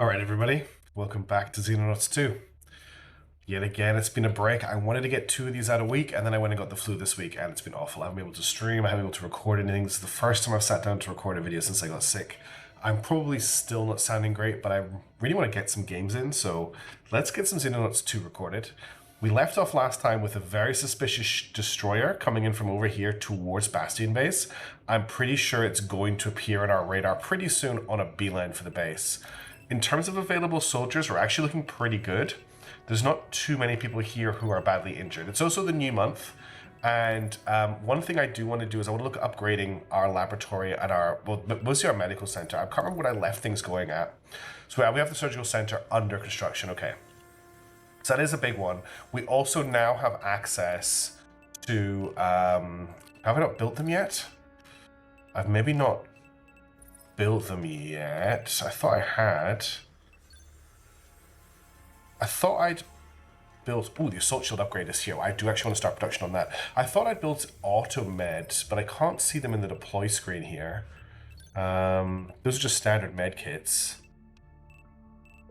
Alright everybody, welcome back to Xenonauts 2. Yet again, it's been a break. I wanted to get 2 of these out a week, and then I went and got the flu this week, and it's been awful. I haven't been able to stream, I haven't been able to record anything. This is the first time I've sat down to record a video since I got sick. I'm probably still not sounding great, but I really want to get some games in, so let's get some Xenonauts 2 recorded. We left off last time with a very suspicious destroyer coming in from over here towards Bastion base. I'm pretty sure it's going to appear on our radar pretty soon on a beeline for the base. In terms of available soldiers, we're actually looking pretty good. There's not too many people here who are badly injured. It's also the new month, and one thing I do want to do is I want to look at upgrading our laboratory and mostly our medical center. I can't remember what I left things going at. So we have the surgical center under construction. Okay, so that is a big one. We also now have access to. Have I not built them yet? I've maybe not built them yet. I thought I had. I thought I'd built. Oh, the assault shield upgrade is here. I do actually want to start production on that. I thought I'd built auto meds, but I can't see them in the deploy screen here. Those are just standard med kits.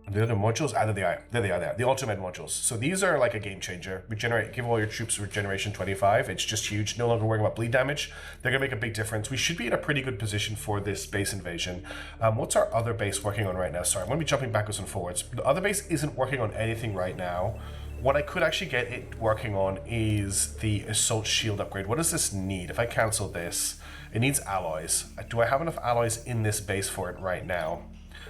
The other modules, there they are. There. The Ultimate modules. So these are like a game changer. Give all your troops regeneration 25. It's just huge. No longer worrying about bleed damage. They're gonna make a big difference. We should be in a pretty good position for this base invasion. What's our other base working on right now? Sorry, I'm gonna be jumping backwards and forwards. The other base isn't working on anything right now. What I could actually get it working on is the assault shield upgrade. What does this need? If I cancel this, it needs alloys. Do I have enough alloys in this base for it right now?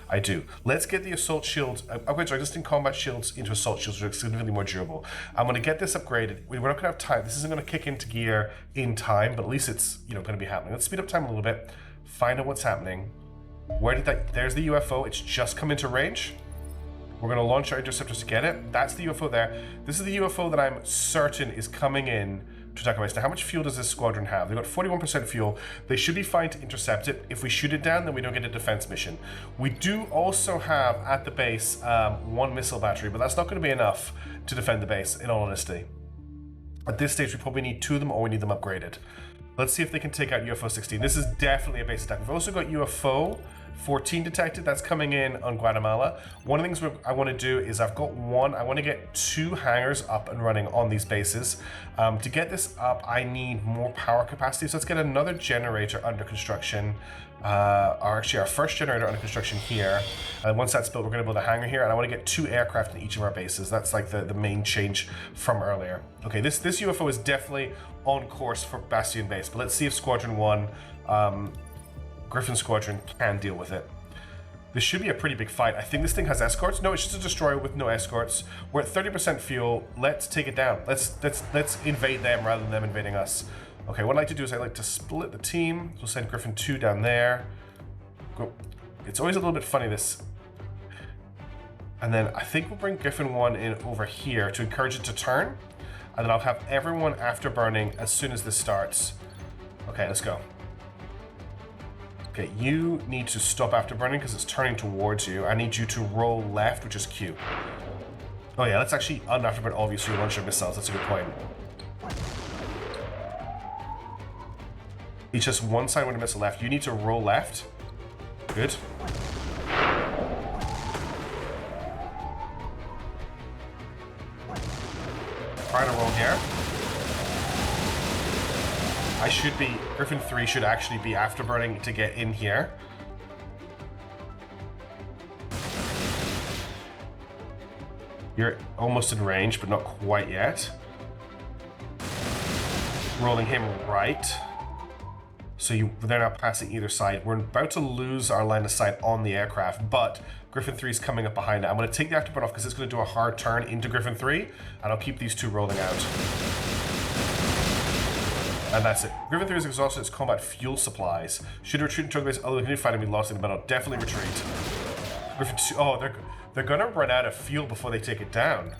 I do. Let's get the assault shields, upgrades our existing combat shields into assault shields, which are significantly more durable. I'm going to get this upgraded. We're not going to have time. This isn't going to kick into gear in time, but at least it's going to be happening. Let's speed up time a little bit. Find out what's happening. Where did that? There's the UFO. It's just come into range. We're going to launch our interceptors to get it. That's the UFO there. This is the UFO that I'm certain is coming in to attack our base. Now, how much fuel does this squadron have? They've got 41% fuel. They should be fine to intercept it. If we shoot it down, then we don't get a defense mission. We do also have at the base 1 missile battery, but that's not going to be enough to defend the base, in all honesty. At this stage, we probably need 2 of them, or we need them upgraded. Let's see if they can take out UFO 16. This is definitely a base attack. We've also got UFO 14 detected. That's coming in on Guatemala. One of the things I want to do is I want to get 2 hangars up and running on these bases. To get this up, I need more power capacity. So let's get another generator under construction. Our first generator under construction here. And once that's built, we're going to build a hangar here. And I want to get 2 aircraft in each of our bases. That's like the main change from earlier. Okay, this UFO is definitely on course for Bastion base. But let's see if Squadron 1... Griffin Squadron can deal with it. This should be a pretty big fight. I think this thing has escorts. No, it's just a destroyer with no escorts. We're at 30% fuel. Let's take it down. Let's invade them rather than them invading us. Okay, what I'd like to do is I'd like to split the team. We'll send Griffin 2 down there. Go. It's always a little bit funny, this. And then I think we'll bring Griffin 1 in over here to encourage it to turn. And then I'll have everyone afterburning as soon as this starts. Okay, let's go. Okay, you need to stop afterburning because it's turning towards you. I need you to roll left, which is Q. Oh yeah, let's actually un-afterburn all of you so you launch your missiles. That's a good point. It's just one side with a missile left. You need to roll left. Good. Try to roll here. Griffin 3 should actually be afterburning to get in here. You're almost in range, but not quite yet. Rolling him right. So they're now passing either side. We're about to lose our line of sight on the aircraft, but Griffin 3 is coming up behind it. I'm going to take the afterburn off because it's going to do a hard turn into Griffin 3, and I'll keep these 2 rolling out. And that's it. Griffin 3 has exhausted its combat fuel supplies. Should retreat into the base, although continue fighting, we lost in the battle. Definitely retreat. Griffin 2, oh, they're gonna run out of fuel before they take it down.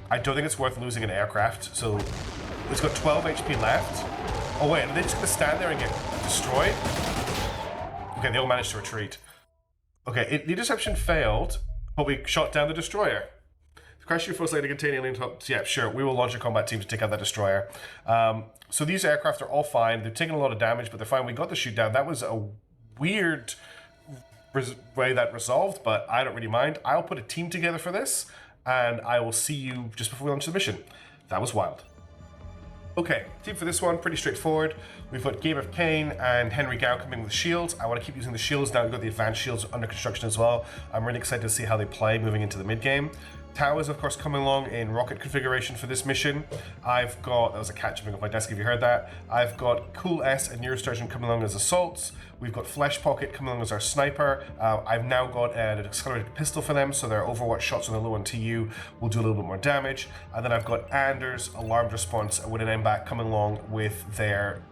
I don't think it's worth losing an aircraft, so it's got 12 HP left. Oh wait, are they just gonna stand there and get destroyed? Okay, they all managed to retreat. Okay, the interception failed, but we shot down the destroyer. Crash your first lane to contain alien top. Yeah, sure. We will launch a combat team to take out that destroyer. So these aircraft are all fine. They've taken a lot of damage, but they're fine. We got the shoot down. That was a weird way that resolved, but I don't really mind. I'll put a team together for this, and I will see you just before we launch the mission. That was wild. Okay, team for this one, pretty straightforward. We've got Game of Cain and Henry Gao coming with shields. I want to keep using the shields now. We've got the advanced shields under construction as well. I'm really excited to see how they play moving into the mid-game. Tau is, of course, coming along in rocket configuration for this mission. I've got, that was a cat jumping off my desk if you heard that. I've got Cool S and Neurosturgeon coming along as assaults. We've got Flesh Pocket coming along as our sniper. I've now got an accelerated pistol for them, so their Overwatch shots on the low on TU will do a little bit more damage. And then I've got Anders, Alarmed Response, with an M-Back coming along with their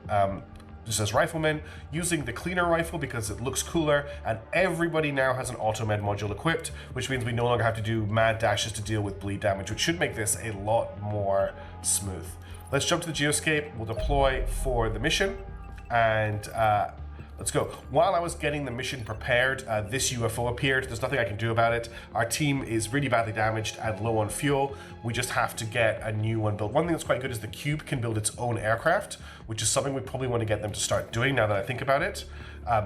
just as riflemen, using the cleaner rifle because it looks cooler, and everybody now has an auto-med module equipped, which means we no longer have to do mad dashes to deal with bleed damage, which should make this a lot more smooth. Let's jump to the geoscape, we'll deploy for the mission, and let's go. While I was getting the mission prepared, this UFO appeared. There's nothing I can do about it. Our team is really badly damaged and low on fuel. We just have to get a new one built. One thing that's quite good is the Cube can build its own aircraft, which is something we probably want to get them to start doing now that I think about it.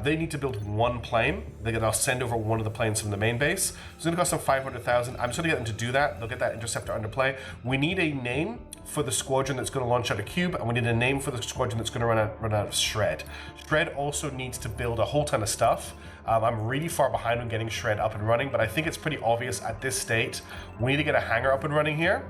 They need to build one plane. I'll send over one of the planes from the main base. It's going to cost them 500,000. I'm just going to get them to do that. They'll get that interceptor under play. We need a name for the squadron that's going to launch out a Cube, and we need a name for the squadron that's going to run out of Shred. Shred also needs to build a whole ton of stuff. I'm really far behind on getting Shred up and running, but I think it's pretty obvious at this state. We need to get a hangar up and running here.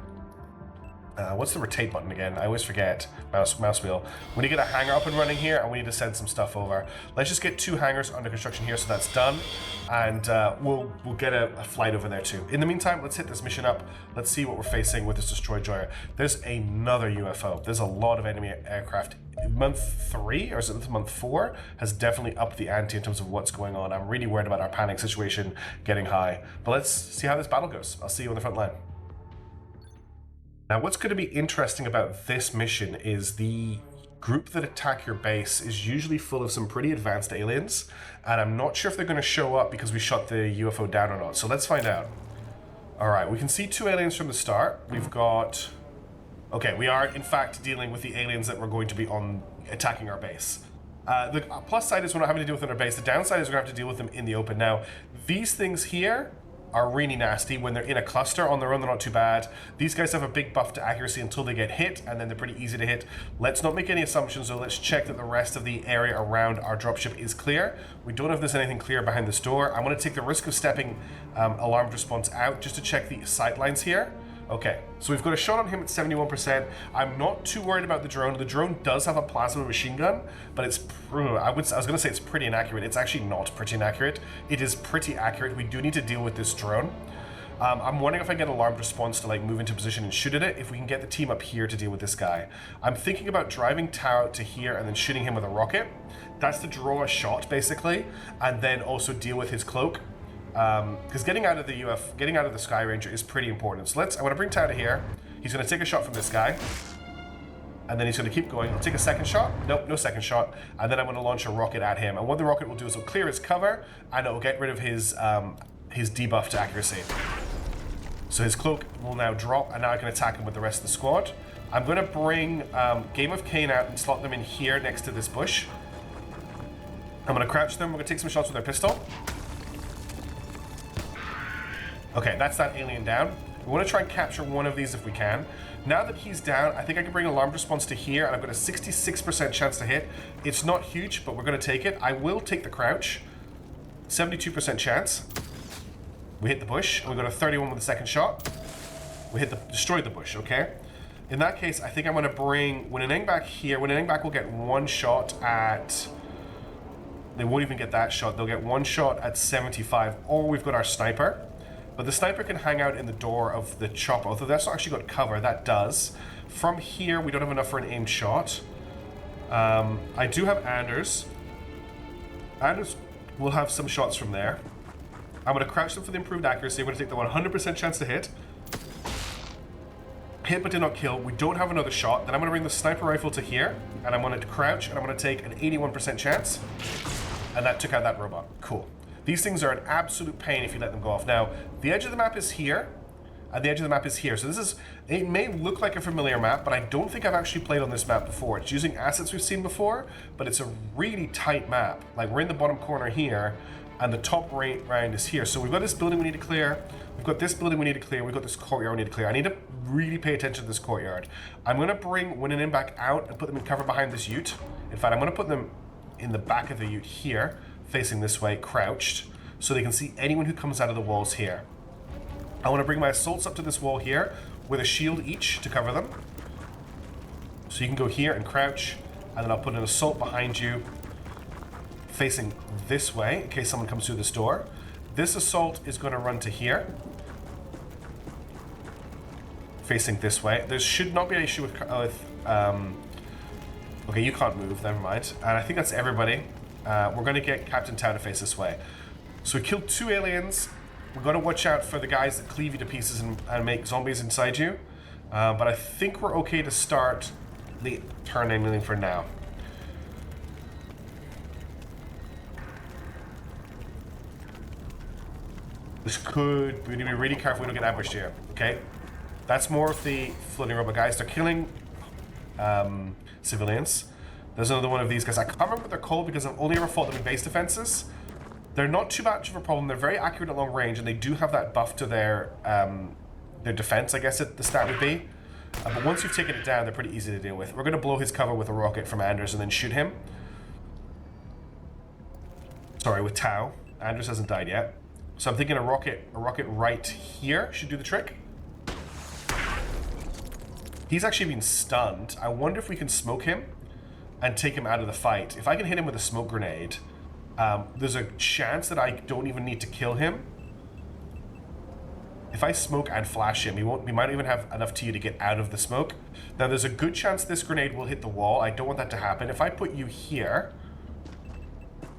What's the rotate button again? I always forget. Mouse wheel. We need to get a hangar up and running here, and we need to send some stuff over. Let's just get 2 hangars under construction here, so that's done, and we'll get a flight over there too. In the meantime, let's hit this mission up. Let's see what we're facing with this destroy joyer. There's another UFO. There's a lot of enemy aircraft. Month 3, or is it month 4, has definitely upped the ante in terms of what's going on. I'm really worried about our panic situation getting high. But let's see how this battle goes. I'll see you on the front line. Now, what's going to be interesting about this mission is the group that attack your base is usually full of some pretty advanced aliens, and I'm not sure if they're going to show up because we shot the UFO down or not, so let's find out. Alright, we can see 2 aliens from the start. We've got... Okay, we are in fact dealing with the aliens that were going to be attacking our base. The plus side is we're not having to deal with them in our base. The downside is we're going to have to deal with them in the open. Now, these things here are really nasty. When they're in a cluster on their own, they're not too bad. These guys have a big buff to accuracy until they get hit, and then they're pretty easy to hit. Let's not make any assumptions, though. Let's check that the rest of the area around our dropship is clear. We don't know if there's anything clear behind this door. I'm going to take the risk of stepping alarmed response out just to check the sight lines here. Okay, so we've got a shot on him at 71%. I'm not too worried about the drone. The drone does have a plasma machine gun, but it's, I was going to say it's pretty inaccurate. It's actually not pretty inaccurate. It is pretty accurate. We do need to deal with this drone. I'm wondering if I get alarmed response to like move into position and shoot at it, if we can get the team up here to deal with this guy. I'm thinking about driving Tau to here and then shooting him with a rocket. That's to draw a shot, basically, and then also deal with his cloak. Because getting out of the Sky Ranger is pretty important. So I want to bring Tau to here. He's going to take a shot from this guy. And then he's going to keep going. He'll take a second shot. Nope, no second shot. And then I'm going to launch a rocket at him. And what the rocket will do is it'll clear his cover, and it'll get rid of his debuff to accuracy. So his cloak will now drop, and now I can attack him with the rest of the squad. I'm going to bring Game of Cain out and slot them in here next to this bush. I'm going to crouch them. We're going to take some shots with our pistol. Okay, that's that alien down. We want to try and capture one of these if we can. Now that he's down, I think I can bring alarm response to here, and I've got a 66% chance to hit. It's not huge, but we're going to take it. I will take the crouch. 72% chance. We hit the bush, and we got a 31 with the second shot. We destroyed the bush, okay? In that case, I think I'm going to bring Winning back here. Winning back will get one shot at... They won't even get that shot. They'll get one shot at 75, or we've got our sniper. But the sniper can hang out in the door of the chopper, although that's not actually got cover. That does. From here, we don't have enough for an aimed shot. I do have Anders. Anders will have some shots from there. I'm going to crouch them for the improved accuracy. I'm going to take the 100% chance to hit. Hit but did not kill. We don't have another shot. Then I'm going to bring the sniper rifle to here, and I'm going to crouch, and I'm going to take an 81% chance. And that took out that robot. Cool. These things are an absolute pain if you let them go off. Now, the edge of the map is here. and the edge of the map is here. So this is, it may look like a familiar map, but I don't think I've actually played on this map before. It's using assets we've seen before, but it's a really tight map. Like, we're in the bottom corner here, and the top right round is here. So we've got this building we need to clear, we've got this building we need to clear, we've got this courtyard we need to clear. I need to really pay attention to this courtyard. I'm going to bring Win and In back out and put them in cover behind this ute. In fact, I'm going to put them in the back of the ute here, facing this way, crouched, so they can see anyone who comes out of the walls here. I want to bring my assaults up to this wall here with a shield each to cover them. So you can go here and crouch, and then I'll put an assault behind you facing this way in case someone comes through this door. This assault is going to run to here, facing this way. There should not be an issue with okay, you can't move, never mind. And I think that's everybody. We're going to get Captain Tau to face this way. So we killed 2 aliens. We've got to watch out for the guys that cleave you to pieces and make zombies inside you. But I think we're okay to start the turn ending for now. This could, we need to be really careful we don't get ambushed here, okay? That's more of the floating robot guys. They're killing civilians. There's another one of these guys. I can't remember what they're called because I've only ever fought them in base defenses. They're not too much of a problem. They're very accurate at long range, and they do have that buff to their defense, I guess the stat would be. But once you've taken it down, they're pretty easy to deal with. We're going to blow his cover with a rocket from Anders and then shoot him. Sorry, with Tau. Anders hasn't died yet. So I'm thinking a rocket right here should do the trick. He's actually been stunned. I wonder if we can smoke him and take him out of the fight. If I can hit him with a smoke grenade, there's a chance that I don't even need to kill him. If I smoke and flash him, we might even have enough TU to get out of the smoke. Now there's a good chance this grenade will hit the wall. I don't want that to happen. If I put you here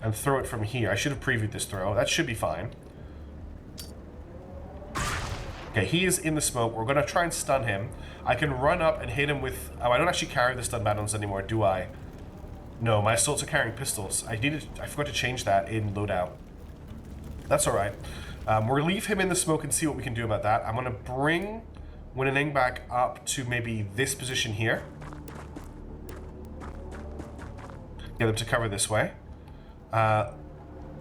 and throw it from here, I should have previewed this throw. That should be fine. Okay, he is in the smoke. We're going to try and stun him. I can run up and hit him with... Oh, I don't actually carry the stun batons anymore, do I? No, my assaults are carrying pistols. I forgot to change that in loadout. That's all right. We'll leave him in the smoke and see what we can do about that. I'm going to bring Win and In back up to maybe this position here. Get them to cover this way. I'm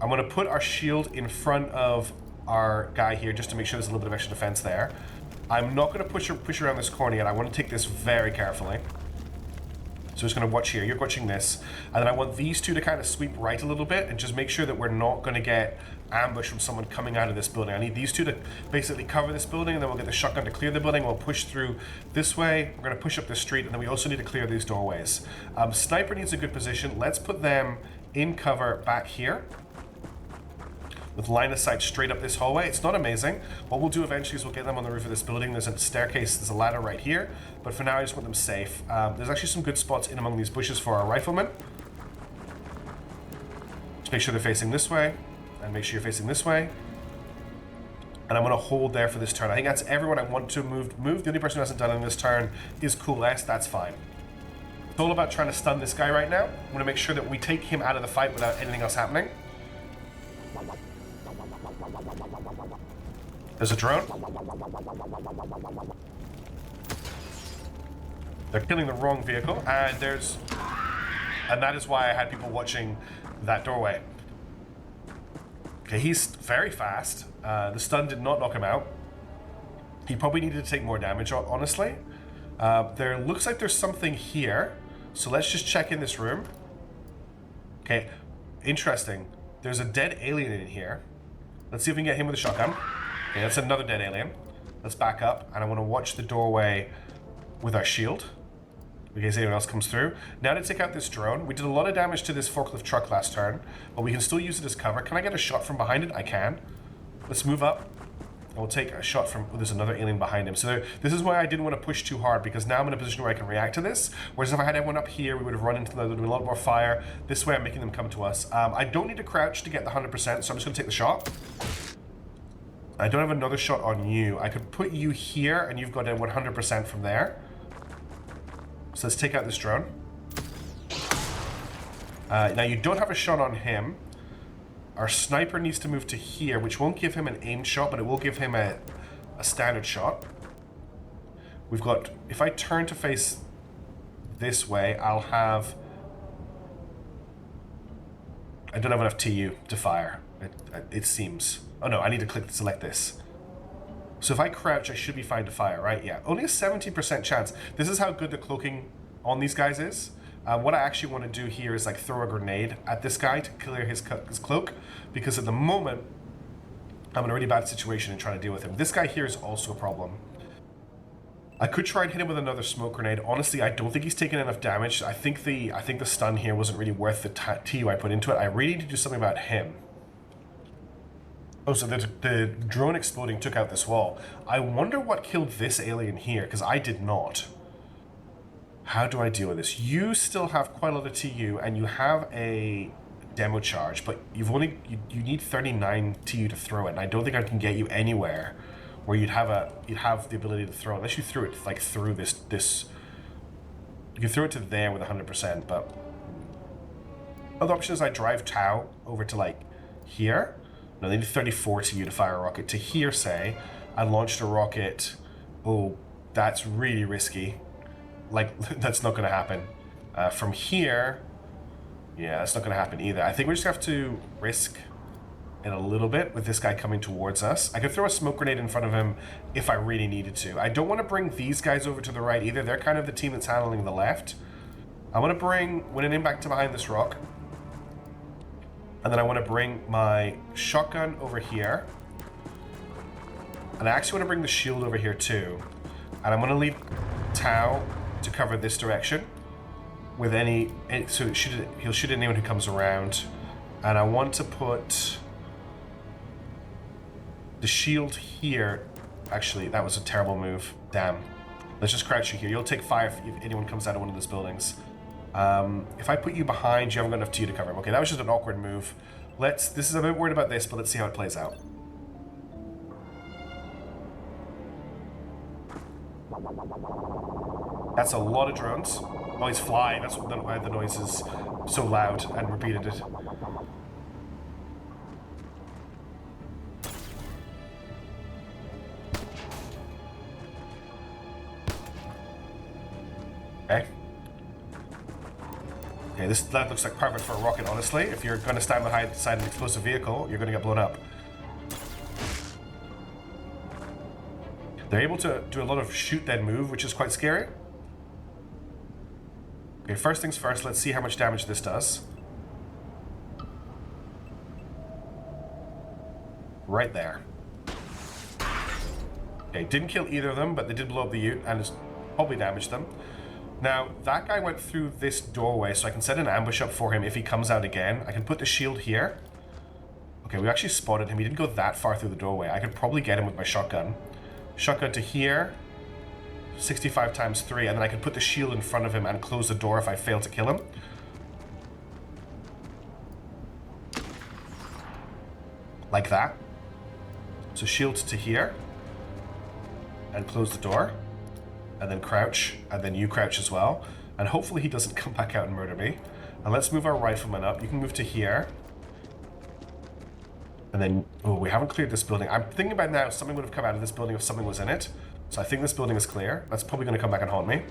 going to put our shield in front of our guy here just to make sure there's a little bit of extra defense there. I'm not going to push around this corner yet. I want to take this very carefully. So just going to watch here. You're watching this. And then I want these two to kind of sweep right a little bit and just make sure that we're not going to get ambushed from someone coming out of this building. I need these two to basically cover this building, and then we'll get the shotgun to clear the building. We'll push through this way. We're going to push up the street, and then we also need to clear these doorways. Sniper needs a good position. Let's put them in cover back here, with line of sight straight up this hallway. It's not amazing. What we'll do eventually is we'll get them on the roof of this building. There's a staircase, there's a ladder right here, but for now I just want them safe. There's actually some good spots in among these bushes for our riflemen. Just make sure they're facing this way, and make sure you're facing this way. And I'm going to hold there for this turn. I think that's everyone I want to move. The only person who hasn't done it in this turn is Cool S. That's fine. It's all about trying to stun this guy right now. I want to make sure that we take him out of the fight without anything else happening. There's a drone. They're killing the wrong vehicle, and that is why I had people watching that doorway. Okay, he's very fast. The stun did not knock him out. He probably needed to take more damage, honestly. There looks like there's something here, so let's just check in this room. Okay, interesting. There's a dead alien in here. Let's see if we can get him with a shotgun. Okay, that's another dead alien. Let's back up, and I want to watch the doorway with our shield in case anyone else comes through. Now to take out this drone. We did a lot of damage to this forklift truck last turn, but we can still use it as cover. Can I get a shot from behind it? I can. Let's move up, and we'll take a shot from... Oh, there's another alien behind him. So this is why I didn't want to push too hard, because now I'm in a position where I can react to this. Whereas if I had everyone up here, we would have run into them. There would have been a lot more fire. This way I'm making them come to us. I don't need to crouch to get the 100%, so I'm just going to take the shot. I don't have another shot on you. I could put you here, and you've got a 100% from there. So let's take out this drone. Now you don't have a shot on him. Our sniper needs to move to here, which won't give him an aim shot, but it will give him a a standard shot. We've got, if I turn to face this way, I'll have, I don't have enough TU to fire, it seems. Oh no, I need to select this. So if I crouch, I should be fine to fire, right? Yeah, only a 70% chance. This is how good the cloaking on these guys is. What I actually want to do here is like throw a grenade at this guy to clear his cloak, because at the moment, I'm in a really bad situation and trying to deal with him. This guy here is also a problem. I could try and hit him with another smoke grenade. Honestly, I don't think he's taken enough damage. I think the stun here wasn't really worth the TU I put into it. I really need to do something about him. Oh, so the drone exploding took out this wall. I wonder what killed this alien here, because I did not. How do I deal with this? You still have quite a lot of TU, and you have a demo charge, but you've only you need 39 TU to throw it, and I don't think I can get you anywhere where you'd have the ability to throw, unless you threw it like through this. You can throw it to there with 100%, but other option is I drive Tau over to like here. No, they need 34 TU to fire a rocket. To here, say, I launched a rocket. Oh, that's really risky. Like, that's not going to happen. From here, yeah, that's not going to happen either. I think we just have to risk it a little bit with this guy coming towards us. I could throw a smoke grenade in front of him if I really needed to. I don't want to bring these guys over to the right either. They're kind of the team that's handling the left. I want to bring Winning back to behind this rock. And then I want to bring my shotgun over here. And I actually want to bring the shield over here too. And I'm going to leave Tau to cover this direction with so he'll shoot anyone who comes around. And I want to put the shield here. Actually, that was a terrible move. Damn. Let's just crouch you here. You'll take fire if anyone comes out of one of those buildings. If I put you behind, you haven't got enough TU to cover him. Okay, that was just an awkward move. This is a bit worried about this, but let's see how it plays out. That's a lot of drones. Oh, he's flying. That's why the noise is so loud and repeated it. Okay. Okay, that looks like perfect for a rocket, honestly. If you're going to stand behind an explosive vehicle, you're going to get blown up. They're able to do a lot of shoot then move, which is quite scary. Okay, first things first, let's see how much damage this does. Right there. Okay, didn't kill either of them, but they did blow up the ute and it's probably damaged them. Now, that guy went through this doorway, so I can set an ambush up for him if he comes out again. I can put the shield here. Okay, we actually spotted him. He didn't go that far through the doorway. I could probably get him with my shotgun. Shotgun to here. 65 times 3, and then I could put the shield in front of him and close the door if I fail to kill him. Like that. So shield to here. And close the door. And then crouch, and then you crouch as well. And hopefully he doesn't come back out and murder me. And let's move our rifleman up. You can move to here. And then, oh, we haven't cleared this building. I'm thinking about now, something would have come out of this building if something was in it. So I think this building is clear. That's probably going to come back and haunt me.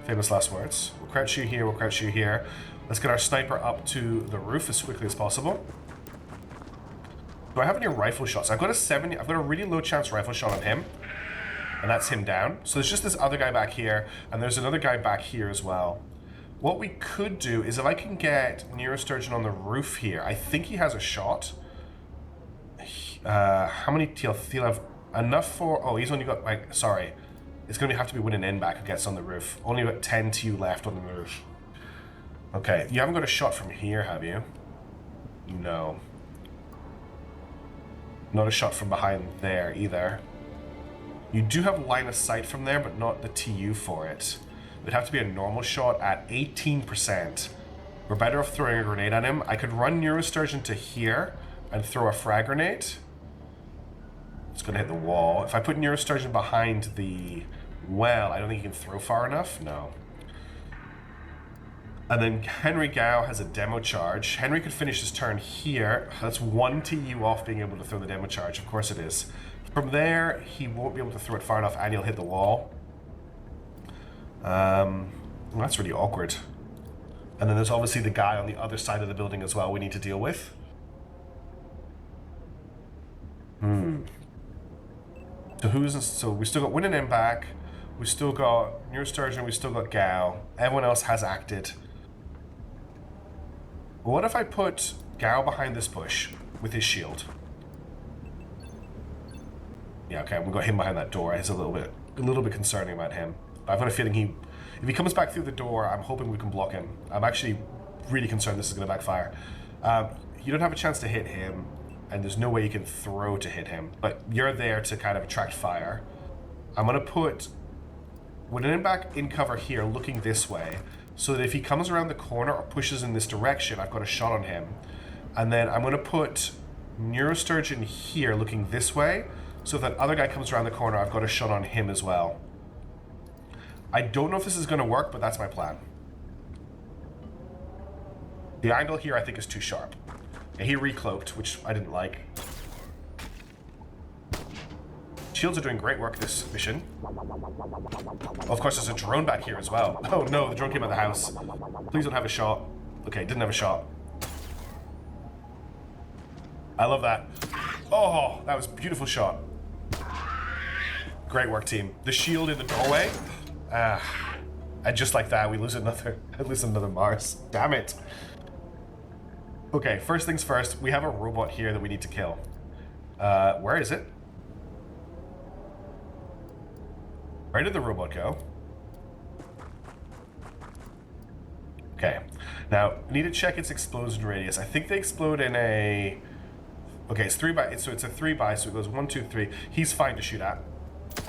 Famous last words. We'll crouch you here, we'll crouch you here. Let's get our sniper up to the roof as quickly as possible. Do I have any rifle shots? I've got a really low chance rifle shot on him. And that's him down. So there's just this other guy back here, and there's another guy back here as well. What we could do is if I can get Neurosturgeon on the roof here, I think he has a shot. How many TLF? He'll have enough for... Oh, he's only got, like, sorry. It's going to have to be Winning back who gets on the roof. Only got 10 TU left on the roof. Okay, you haven't got a shot from here, have you? No. Not a shot from behind there either. You do have line of sight from there, but not the TU for it. It would have to be a normal shot at 18%. We're better off throwing a grenade at him. I could run Neurosturgeon to here and throw a frag grenade. It's going to hit the wall. If I put Neurosturgeon behind the well, I don't think he can throw far enough. No. And then Henry Gao has a demo charge. Henry could finish his turn here. That's 1 TU off being able to throw the demo charge. Of course it is. From there, he won't be able to throw it far enough and he'll hit the wall. Well, that's really awkward. And then there's obviously the guy on the other side of the building as well we need to deal with. So we still got Win and M back. We still got Neurosturgeon. We still got Gao. Everyone else has acted. What if I put Gao behind this bush with his shield? Yeah, okay, we got him behind that door. It's a little bit concerning about him. But I've got a feeling if he comes back through the door, I'm hoping we can block him. I'm actually really concerned this is going to backfire. You don't have a chance to hit him, and there's no way you can throw to hit him. But you're there to kind of attract fire. I'm going to put Wooden back in cover here, looking this way, so that if he comes around the corner or pushes in this direction, I've got a shot on him. And then I'm going to put Neurosturgeon here, looking this way, so if that other guy comes around the corner, I've got a shot on him as well. I don't know if this is going to work, but that's my plan. The angle here, I think, is too sharp. Yeah, he recloaked, which I didn't like. Shields are doing great work this mission. Oh, of course, there's a drone back here as well. Oh no, the drone came out of the house. Please don't have a shot. Okay, didn't have a shot. I love that. Oh, that was a beautiful shot. Great work, team. The shield in the doorway. And just like that, we lose another Mars. Damn it. Okay, first things first. We have a robot here that we need to kill. Where is it? Where did the robot go? Okay. Now, I need to check its explosion radius. I think they explode in a... Okay, it's 3 by... So it's a 3 by, so it goes 1, 2, 3. He's fine to shoot at. Do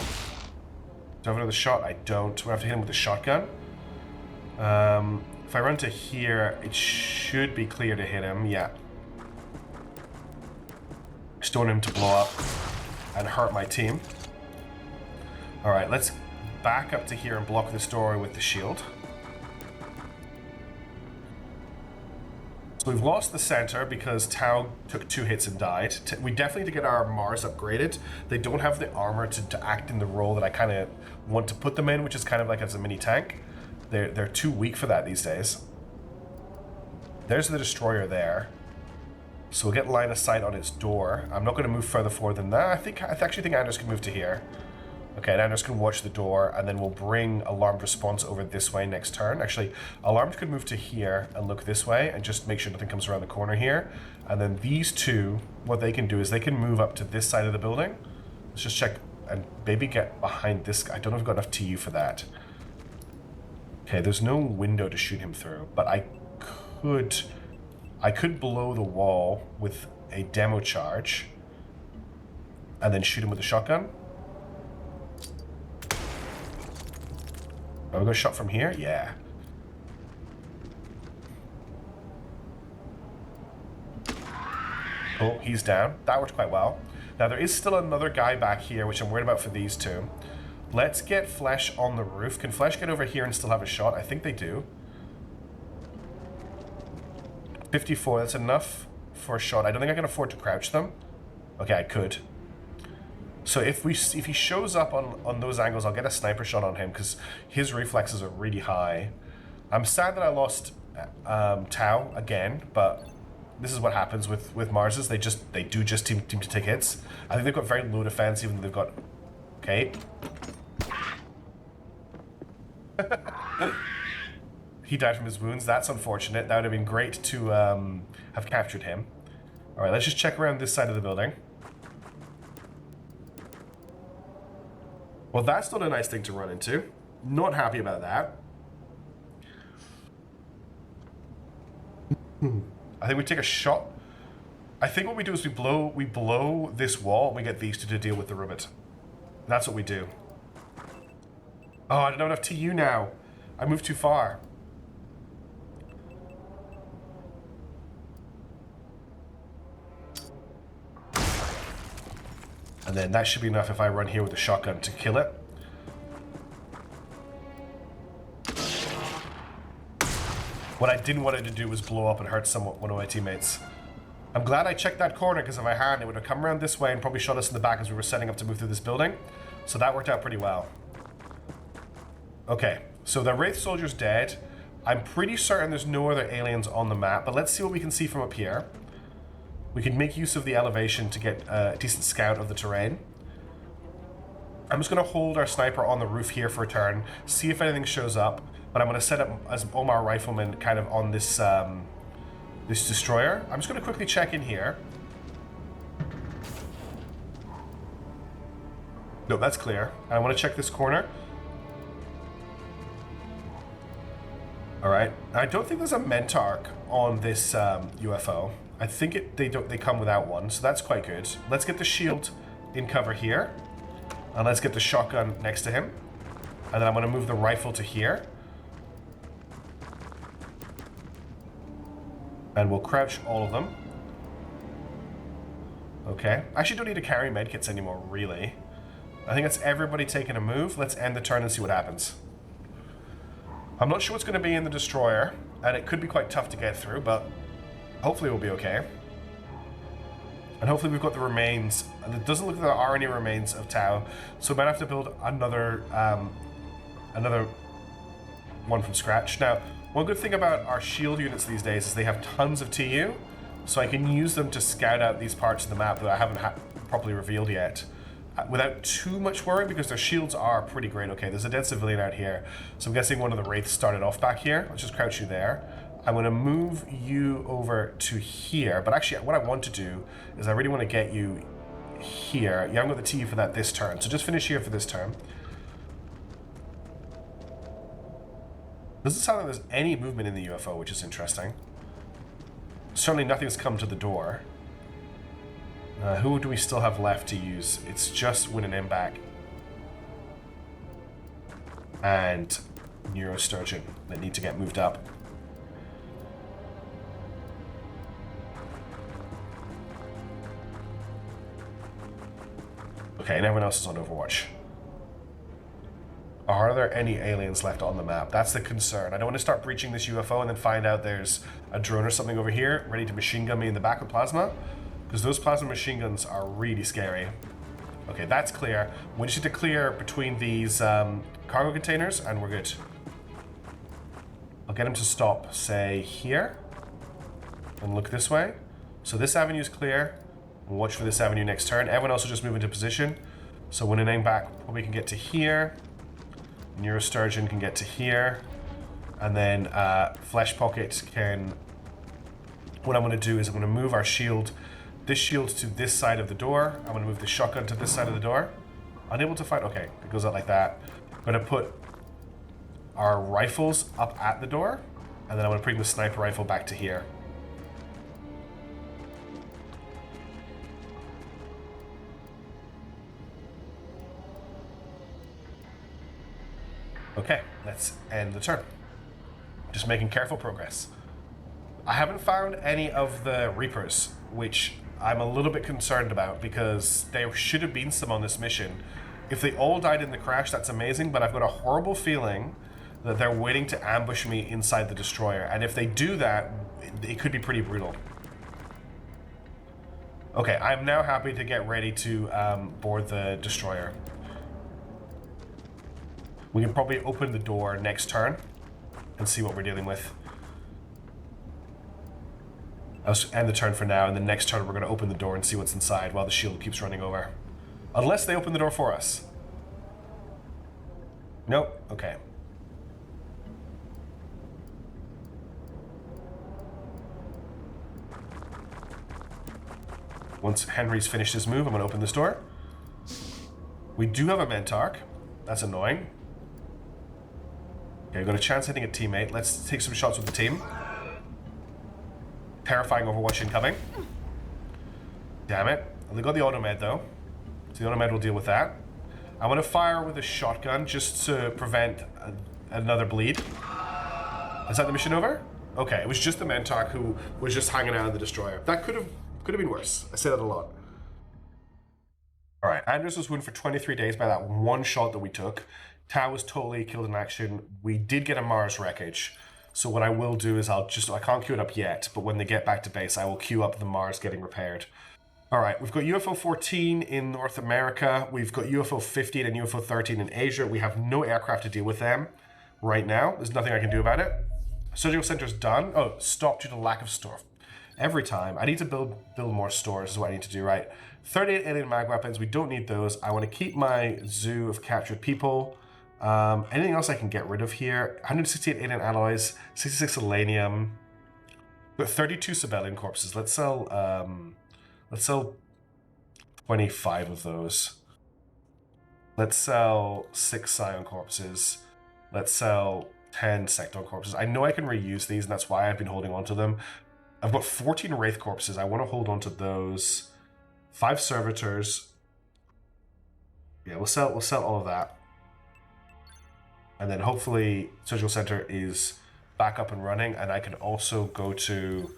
I have another shot? I don't. We have to hit him with a shotgun. If I run to here, it should be clear to hit him. Yeah. Just don't want him to blow up and hurt my team. Alright, let's back up to here and block this door with the shield. So we've lost the center because Tau took 2 hits and died. We definitely need to get our Mars upgraded. They don't have the armor to act in the role that I kind of want to put them in, which is kind of like as a mini tank. They're too weak for that these days. There's the destroyer there. So we'll get line of sight on its door. I'm not going to move further forward than that. I actually think Anders can move to here. Okay, and Anders can watch the door, and then we'll bring Alarmed Response over this way next turn. Actually, Alarmed could move to here and look this way, and just make sure nothing comes around the corner here. And then these two, what they can do is they can move up to this side of the building. Let's just check and maybe get behind this guy. I don't know if I've got enough TU for that. Okay, there's no window to shoot him through, but I could blow the wall with a demo charge and then shoot him with a shotgun. Are we going to shot from here? Yeah. Oh, he's down. That worked quite well. Now, there is still another guy back here, which I'm worried about for these two. Let's get Flesh on the roof. Can Flesh get over here and still have a shot? I think they do. 54, that's enough for a shot. I don't think I can afford to crouch them. Okay, I could. So if he shows up on those angles, I'll get a sniper shot on him because his reflexes are really high. I'm sad that I lost Tau again, but this is what happens with Marses. They do just team to take hits. I think they've got very low defense, even though they've got... Okay. He died from his wounds. That's unfortunate. That would have been great to have captured him. All right, let's just check around this side of the building. Well, that's not a nice thing to run into. Not happy about that. I think we take a shot. I think what we do is we blow this wall and we get these two to deal with the ribbit. That's what we do. Oh, I don't have enough TU now. I moved too far. And then that should be enough if I run here with a shotgun to kill it. What I didn't want it to do was blow up and hurt one of my teammates. I'm glad I checked that corner, because if I hadn't, it would have come around this way and probably shot us in the back as we were setting up to move through this building. So that worked out pretty well. Okay, so the Wraith Soldier's dead. I'm pretty certain there's no other aliens on the map, but let's see what we can see from up here. We can make use of the elevation to get a decent scout of the terrain. I'm just going to hold our sniper on the roof here for a turn, see if anything shows up, but I'm going to set up as Omar Rifleman kind of on this this destroyer. I'm just going to quickly check in here. No, that's clear. I want to check this corner. Alright, I don't think there's a Mentark on this UFO. I think they come without one, so that's quite good. Let's get the shield in cover here. And let's get the shotgun next to him. And then I'm going to move the rifle to here. And we'll crouch all of them. Okay. I actually don't need to carry medkits anymore, really. I think that's everybody taking a move. Let's end the turn and see what happens. I'm not sure what's going to be in the destroyer, and it could be quite tough to get through, but hopefully we'll be okay. And hopefully we've got the remains. And it doesn't look like there are any remains of Tau, so we might have to build another another one from scratch. Now, one good thing about our shield units these days is they have tons of TU, so I can use them to scout out these parts of the map that I haven't properly revealed yet. Without too much worry, because their shields are pretty great. Okay, there's a dead civilian out here, so I'm guessing one of the Wraiths started off back here. Let's just crouch you there. I'm going to move you over to here, but actually what I want to do is I really want to get you here. You haven't got the TU for that this turn, so just finish here for this turn. Doesn't sound like there's any movement in the UFO, which is interesting. Certainly nothing's come to the door. Who do we still have left to use? It's just Win and Back and Neurosturgeon that need to get moved up. Okay, and everyone else is on Overwatch. Are there any aliens left on the map? That's the concern. I don't want to start breaching this UFO and then find out there's a drone or something over here ready to machine gun me in the back with plasma. Because those plasma machine guns are really scary. Okay, that's clear. We just need to clear between these cargo containers and we're good. I'll get him to stop, say, here. And look this way. So this avenue is clear. We'll watch for this avenue next turn. Everyone else will just move into position. So when an back, probably can get to here. Neurosturgeon can get to here. And then Flesh Pocket can... What I'm going to do is I'm going to move our shield... This shield to this side of the door. I'm going to move the shotgun to this side of the door. Unable to fight? Okay, it goes out like that. I'm going to put our rifles up at the door. And then I'm going to bring the sniper rifle back to here. Okay, let's end the turn. Just making careful progress. I haven't found any of the Reapers, which I'm a little bit concerned about because there should have been some on this mission. If they all died in the crash, that's amazing, but I've got a horrible feeling that they're waiting to ambush me inside the destroyer. And if they do that, it could be pretty brutal. Okay, I'm now happy to get ready to board the destroyer. We can probably open the door next turn and see what we're dealing with. I'll just end the turn for now, and the next turn we're going to open the door and see what's inside while the shield keeps running over. Unless they open the door for us. Nope. Okay. Once Henry's finished his move, I'm going to open this door. We do have a Mentark. That's annoying. Okay, got a chance hitting a teammate. Let's take some shots with the team. Terrifying Overwatch incoming. Damn it. They got the automed though. So the automed will deal with that. I want to fire with a shotgun just to prevent another bleed. Is that the mission over? Okay, it was just the Mentark who was just hanging out in the destroyer. That could have been worse. I say that a lot. Alright, Andres was wounded for 23 days by that one shot that we took. Tau was totally killed in action. We did get a Mars wreckage. So what I will do is I can't queue it up yet, but when they get back to base, I will queue up the Mars getting repaired. All right, we've got UFO 14 in North America. We've got UFO 15 and UFO 13 in Asia. We have no aircraft to deal with them right now. There's nothing I can do about it. Surgical Center's done. Oh, stopped due to lack of store. Every time. I need to build more stores is what I need to do, right? 38 alien mag weapons. We don't need those. I want to keep my zoo of captured people. Anything else I can get rid of here? 168 alien alloys, 66 selenium. We've got 32 civilian corpses. Let's sell 25 of those. Let's sell 6 Scion corpses. Let's sell 10 Secton corpses. I know I can reuse these, and that's why I've been holding on to them. I've got 14 Wraith corpses. I want to hold on to those. 5 servitors. Yeah, we'll sell all of that. And then hopefully Surgical Center is back up and running, and I can also go to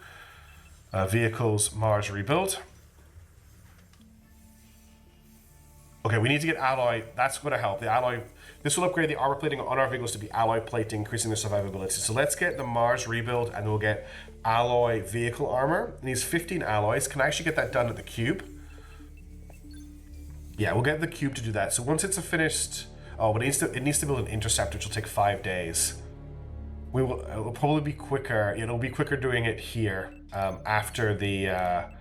vehicles Mars rebuild. Okay, we need to get alloy. That's going to help. The alloy. This will upgrade the armor plating on our vehicles to be alloy plating, increasing their survivability. So let's get the Mars rebuild, and we'll get alloy vehicle armor. It needs 15 alloys. Can I actually get that done at the cube? Yeah, we'll get the cube to do that. So once it's finished, oh, but it needs to build an interceptor, which will take 5 days. It will probably be quicker. It'll be quicker doing it here after the.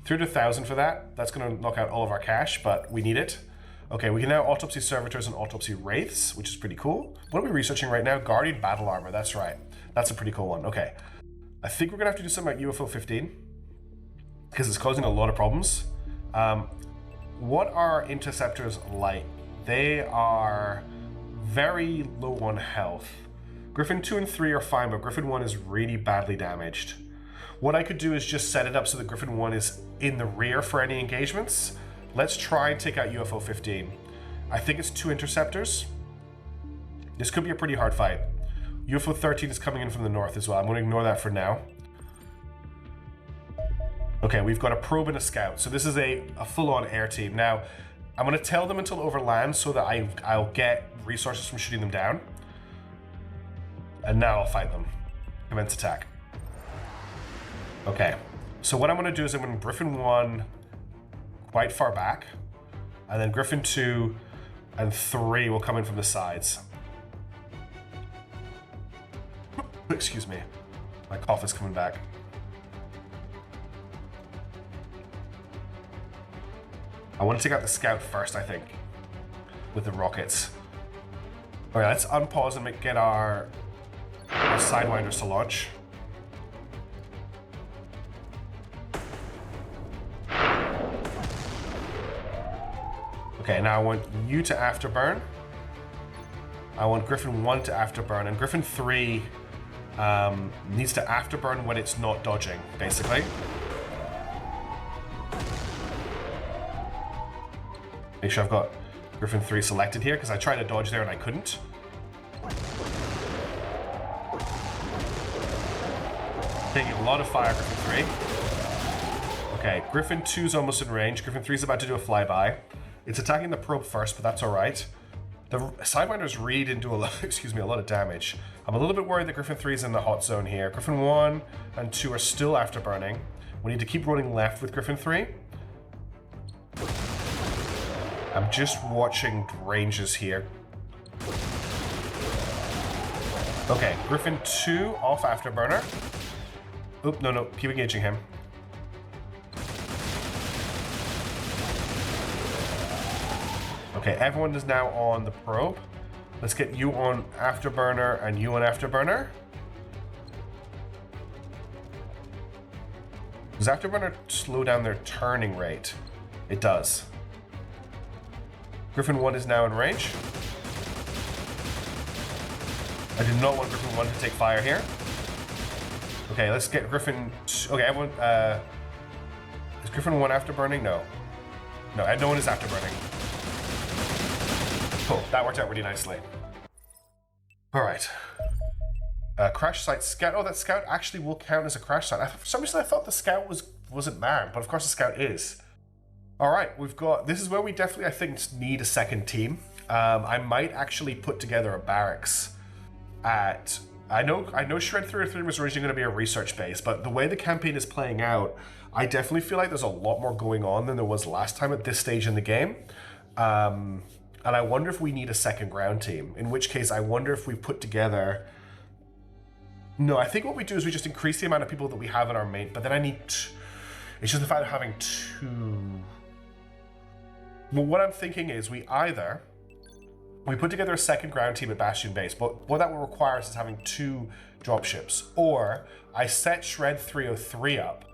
300,000 for that. That's going to knock out all of our cash, but we need it. Okay, we can now autopsy servitors and autopsy wraiths, which is pretty cool. What are we researching right now? Guardian battle armor. That's right. That's a pretty cool one. Okay. I think we're going to have to do something about UFO 15 because it's causing a lot of problems. What are interceptors like? They are very low on health. Griffin 2 and 3 are fine, but Griffin 1 is really badly damaged. What I could do is just set it up so that Griffin 1 is in the rear for any engagements. Let's try and take out UFO 15. I think it's 2 interceptors. This could be a pretty hard fight. UFO 13 is coming in from the north as well. I'm going to ignore that for now. Okay, we've got a probe and a scout. So this is a full-on air team. Now, I'm going to tell them until overland so that I'll get resources from shooting them down. And now I'll fight them. Commence attack. Okay, so what I'm going to do is I'm going to Griffin 1 quite far back, and then Griffin 2 and 3 will come in from the sides. Excuse me, my cough is coming back. I want to take out the scout first, I think, with the rockets. Alright, let's unpause and get our Sidewinders to launch. Okay, now I want you to afterburn. I want Griffin 1 to afterburn, and Griffin 3 needs to afterburn when it's not dodging, basically. Make sure I've got Griffin 3 selected here, because I tried to dodge there and I couldn't. Taking a lot of fire, Griffin 3. Okay, Griffin 2's almost in range. Griffin 3's about to do a flyby. It's attacking the probe first, but that's all right. The Sidewinders read into a lot of damage. I'm a little bit worried that Griffin 3 is in the hot zone here. Griffin 1 and 2 are still afterburning. We need to keep running left with Griffin 3. I'm just watching ranges here. Okay, Griffin 2 off afterburner. Oop, no, keep engaging him. Okay, everyone is now on the probe. Let's get you on afterburner and you on afterburner. Does afterburner slow down their turning rate? It does. Griffin 1 is now in range. I do not want Griffin 1 to take fire here. Okay, let's get Griffin... Okay, everyone... is Griffin 1 afterburning? No. No, no one is afterburning. Cool, that worked out really nicely. Alright. Crash site scout. Oh, that scout actually will count as a crash site. For some reason I thought the scout wasn't manned, but of course the scout is. Alright, we've got... This is where we definitely, I think, need a second team. I might actually put together a barracks at I know Shred 303 was originally going to be a research base, but the way the campaign is playing out, I definitely feel like there's a lot more going on than there was last time at this stage in the game. And I wonder if we need a second ground team, in which case I wonder if we put together... No, I think what we do is we just increase the amount of people that we have in our main, but then I need... It's just the fact of having 2... Well, what I'm thinking is we put together a second ground team at Bastion Base, but what that will require is having 2 dropships. Or I set Shred 303 up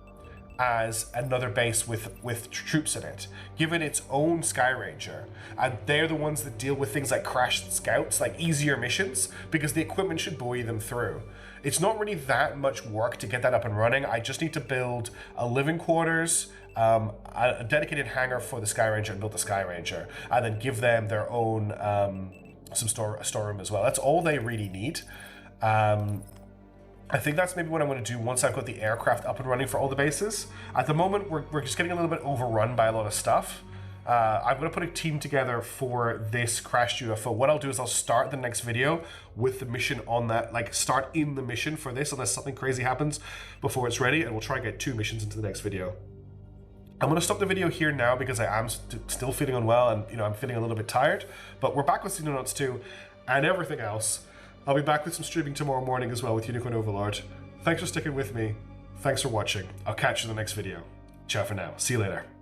as another base with troops in it, give it its own Sky Ranger, and they're the ones that deal with things like crashed scouts, like easier missions, because the equipment should buoy them through. It's not really that much work to get that up and running. I just need to build a living quarters, a dedicated hangar for the Sky Ranger, and build the Sky Ranger, and then give them their own some storeroom as well. That's all they really need. I think that's maybe what I'm going to do once I've got the aircraft up and running for all the bases. At the moment, we're just getting a little bit overrun by a lot of stuff. I'm going to put a team together for this crashed UFO. What I'll do is I'll start the next video with the mission on that, like start in the mission for this unless something crazy happens before it's ready, and we'll try and get 2 missions into the next video. I'm going to stop the video here now because I am still feeling unwell and I'm feeling a little bit tired, but we're back with Xenonauts 2 and everything else. I'll be back with some streaming tomorrow morning as well with Unicorn Overlord. Thanks for sticking with me. Thanks for watching. I'll catch you in the next video. Ciao for now. See you later.